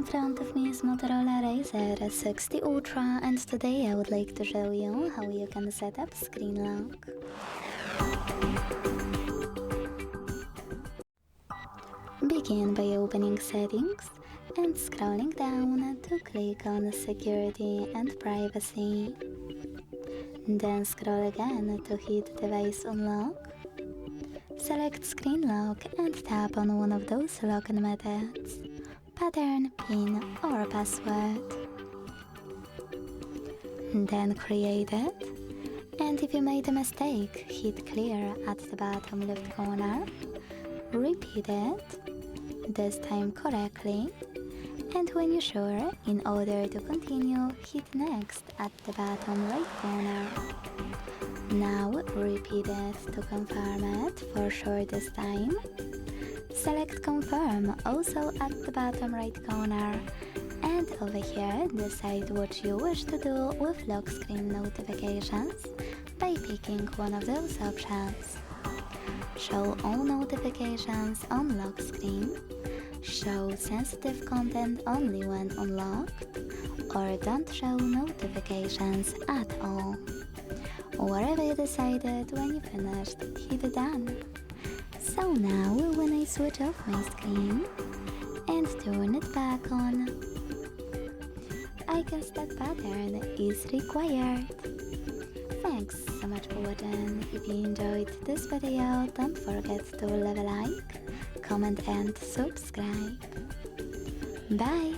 In front of me is Motorola Razr 60 Ultra, and today I would like to show you how you can set up screen lock. Begin by opening Settings and scrolling down to click on Security and Privacy. Then scroll again to hit Device Unlock. Select Screen Lock and tap on one of those login methods: pattern, PIN or password. Then create it, and if you made a mistake, hit Clear at the bottom left corner. Repeat it, this time correctly, and when you're sure, in order to continue, hit Next at the bottom right corner. Now repeat it to confirm it for sure this time. Select Confirm also at the bottom right corner, and over here decide what you wish to do with lock screen notifications by picking one of those options. Show all notifications on lock screen, show sensitive content only when unlocked, or don't show notifications at all. Whatever you decided, when you finished, hit Done. So now when I switch off my screen and turn it back on, icons that pattern is required. Thanks so much for watching. If you enjoyed this video, don't forget to leave a like, comment and subscribe. Bye!